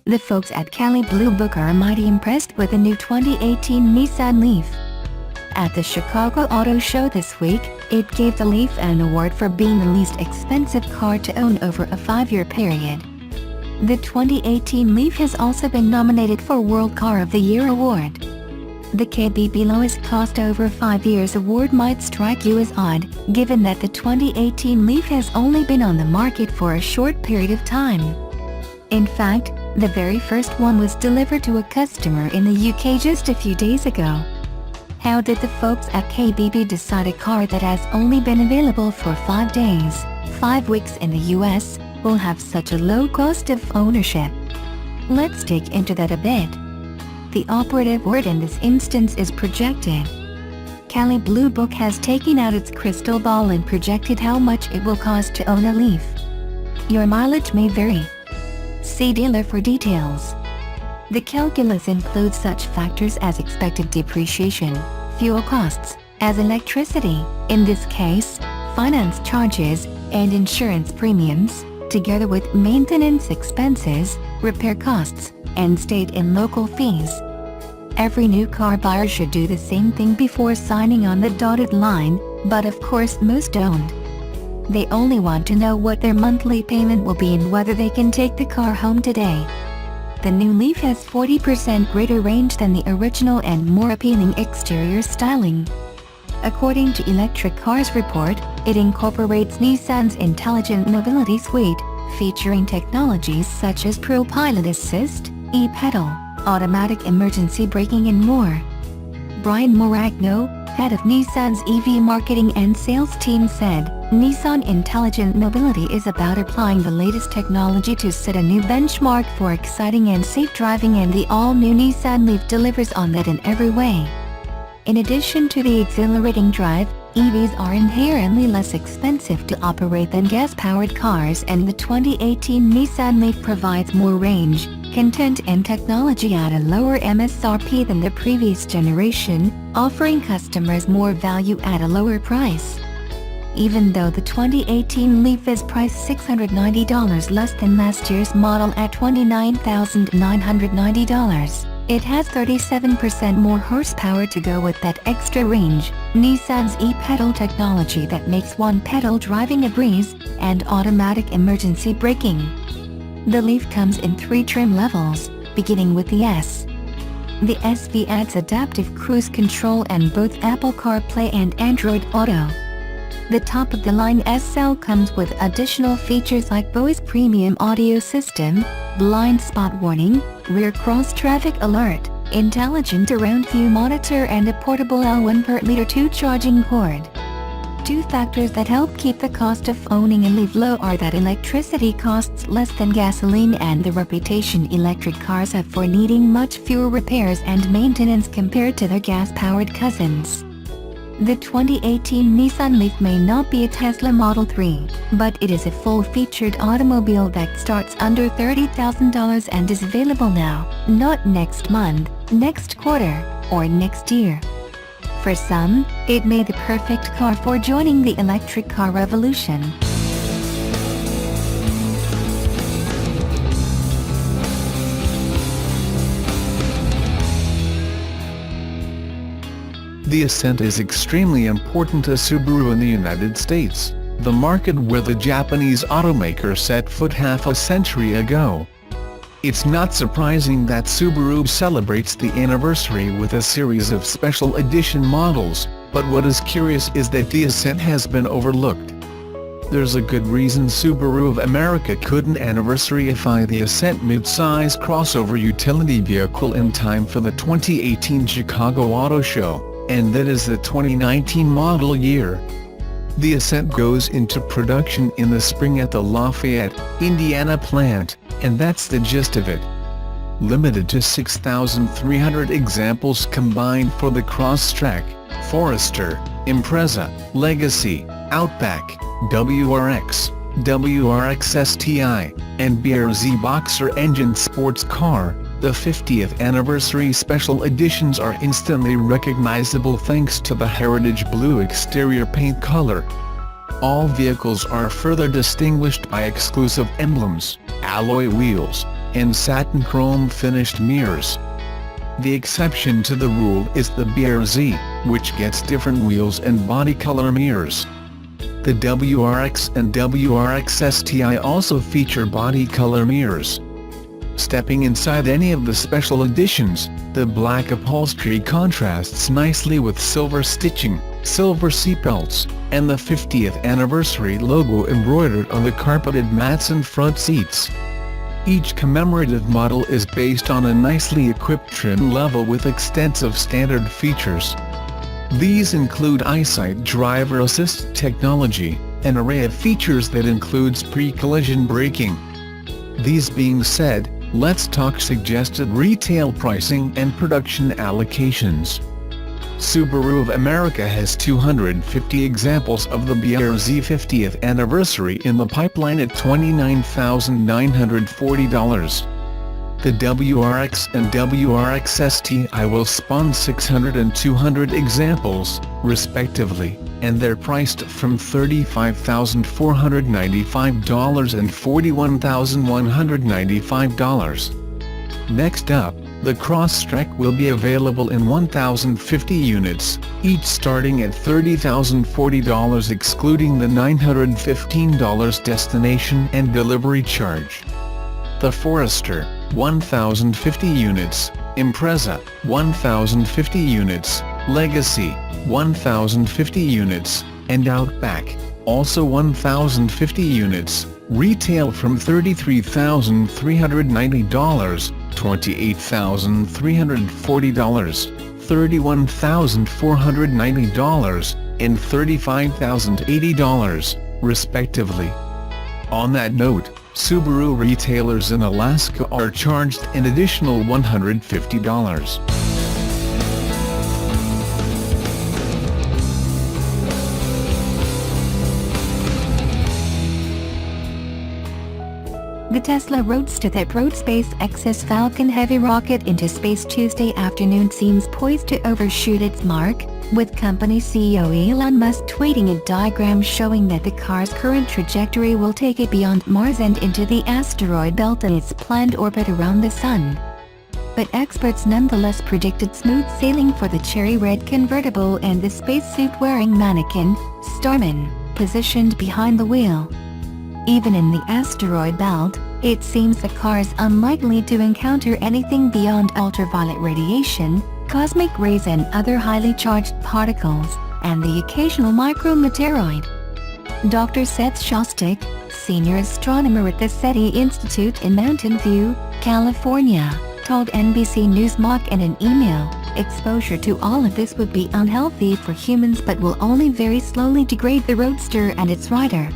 The folks at Cali Blue Book are mighty impressed with the new 2018 Nissan LEAF. At the Chicago Auto Show this week, it gave the LEAF an award for being the least expensive car to own over a 5-year period. The 2018 LEAF has also been nominated for World Car of the Year award. The KBB lowest cost over 5 years award might strike you as odd, given that the 2018 LEAF has only been on the market for a short period of time. In fact, the very first one was delivered to a customer in the UK just a few days ago. How did the folks at KBB decide a car that has only been available for 5 days, 5 weeks in the US, will have such a low cost of ownership? Let's dig into that a bit. The operative word in this instance is projected. Cali Blue Book has taken out its crystal ball and projected how much it will cost to own a LEAF. Your mileage may vary. See dealer for details. The calculus includes such factors as expected depreciation, fuel costs, as electricity, in this case, finance charges, and insurance premiums, together with maintenance expenses, repair costs, and state and local fees. Every new car buyer should do the same thing before signing on the dotted line, but of course most don't. They only want to know what their monthly payment will be and whether they can take the car home today. The new LEAF has 40% greater range than the original and more appealing exterior styling. According to Electric Cars Report, it incorporates Nissan's Intelligent Mobility Suite, featuring technologies such as ProPilot Assist, e-pedal, automatic emergency braking and more. Brian Moragno, head of Nissan's EV marketing and sales team said, "Nissan Intelligent Mobility is about applying the latest technology to set a new benchmark for exciting and safe driving, and the all-new Nissan LEAF delivers on that in every way." In addition to the exhilarating drive, EVs are inherently less expensive to operate than gas-powered cars, and the 2018 Nissan LEAF provides more range, content and technology at a lower MSRP than the previous generation, offering customers more value at a lower price. Even though the 2018 LEAF is priced $690 less than last year's model at $29,990, it has 37% more horsepower to go with that extra range, Nissan's e-pedal technology that makes one-pedal driving a breeze, and automatic emergency braking. The LEAF comes in 3 trim levels, beginning with the S. The SV adds adaptive cruise control and both Apple CarPlay and Android Auto. The top-of-the-line SL comes with additional features like Bose Premium Audio System, blind spot warning, rear cross-traffic alert, intelligent around-view monitor and a portable L1 per liter 2 charging cord. 2 factors that help keep the cost of owning a LEAF low are that electricity costs less than gasoline and the reputation electric cars have for needing much fewer repairs and maintenance compared to their gas-powered cousins. The 2018 Nissan LEAF may not be a Tesla Model 3, but it is a full-featured automobile that starts under $30,000 and is available now, not next month, next quarter, or next year. For some, it may be the perfect car for joining the electric car revolution. The Ascent is extremely important to Subaru in the United States, the market where the Japanese automaker set foot half a century ago. It's not surprising that Subaru celebrates the anniversary with a series of special edition models, but what is curious is that the Ascent has been overlooked. There's a good reason Subaru of America couldn't anniversarify the Ascent mid-size crossover utility vehicle in time for the 2018 Chicago Auto Show, and that is the 2019 model year. The Ascent goes into production in the spring at the Lafayette, Indiana plant, and that's the gist of it. Limited to 6,300 examples combined for the Crosstrek, Forester, Impreza, Legacy, Outback, WRX, WRX STI, and BRZ Boxer engine sports car. The 50th anniversary special editions are instantly recognizable thanks to the heritage blue exterior paint color. All vehicles are further distinguished by exclusive emblems, alloy wheels, and satin chrome finished mirrors. The exception to the rule is the BRZ, which gets different wheels and body color mirrors. The WRX and WRX STI also feature body color mirrors. Stepping inside any of the special editions, the black upholstery contrasts nicely with silver stitching, silver seatbelts, and the 50th anniversary logo embroidered on the carpeted mats and front seats. Each commemorative model is based on a nicely equipped trim level with extensive standard features. These include EyeSight driver assist technology, an array of features that includes pre-collision braking. These being said, let's talk suggested retail pricing and production allocations. Subaru of America has 250 examples of the BRZ 50th anniversary in the pipeline at $29,940. The WRX and WRX STI will spawn 600 and 200 examples, respectively, and they're priced from $35,495 and $41,195. Next up, the Crosstrek will be available in 1,050 units, each starting at $30,040 excluding the $915 destination and delivery charge. The Forester, 1,050 units, Impreza, 1,050 units, Legacy, 1,050 units, and Outback, also 1,050 units, retail from $33,390, $28,340, $31,490, and $35,080, respectively. On that note, Subaru retailers in Alaska are charged an additional $150. The Tesla Roadster that brought SpaceX's Falcon Heavy rocket into space Tuesday afternoon seems poised to overshoot its mark, with company CEO Elon Musk tweeting a diagram showing that the car's current trajectory will take it beyond Mars and into the asteroid belt in its planned orbit around the Sun. But experts nonetheless predicted smooth sailing for the cherry-red convertible and the spacesuit-wearing mannequin, Starman, positioned behind the wheel. Even in the asteroid belt, it seems the car is unlikely to encounter anything beyond ultraviolet radiation, cosmic rays and other highly charged particles, and the occasional micrometeoroid. Dr. Seth Shostak, senior astronomer at the SETI Institute in Mountain View, California, told NBC News Mock in an email, "Exposure to all of this would be unhealthy for humans but will only very slowly degrade the Roadster and its rider.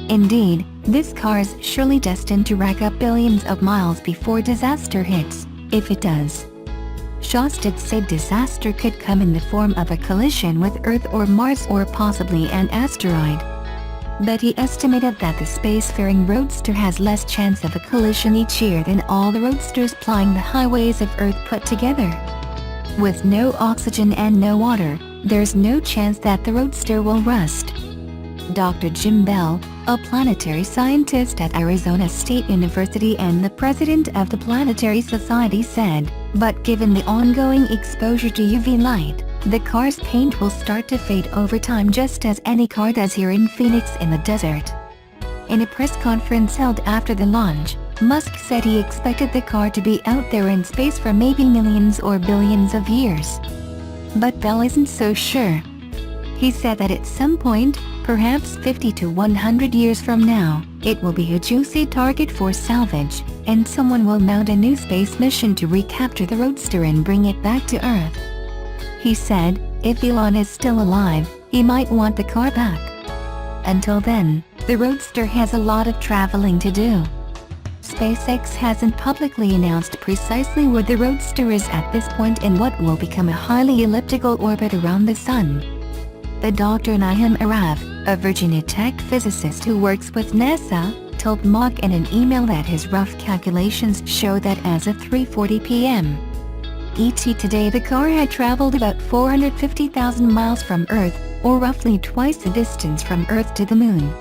Indeed, this car is surely destined to rack up billions of miles before disaster hits, if it does." Shostak said disaster could come in the form of a collision with Earth or Mars or possibly an asteroid. But he estimated that the spacefaring Roadster has less chance of a collision each year than all the Roadsters plying the highways of Earth put together. With no oxygen and no water, there's no chance that the Roadster will rust. Dr. Jim Bell, a planetary scientist at Arizona State University and the president of the Planetary Society said, "But given the ongoing exposure to UV light, the car's paint will start to fade over time just as any car does here in Phoenix in the desert." In a press conference held after the launch, Musk said he expected the car to be out there in space for maybe millions or billions of years. But Bell isn't so sure. He said that at some point, perhaps 50 to 100 years from now, it will be a juicy target for salvage, and someone will mount a new space mission to recapture the Roadster and bring it back to Earth. He said, if Elon is still alive, he might want the car back. Until then, the Roadster has a lot of traveling to do. SpaceX hasn't publicly announced precisely where the Roadster is at this point in what will become a highly elliptical orbit around the Sun. But Dr. Nahum Arav, a Virginia Tech physicist who works with NASA, told Mock in an email that his rough calculations show that as of 3:40 p.m. ET today the car had traveled about 450,000 miles from Earth, or roughly twice the distance from Earth to the Moon.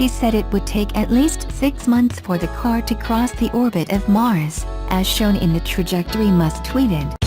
He said it would take at least 6 months for the car to cross the orbit of Mars, as shown in the trajectory Musk tweeted.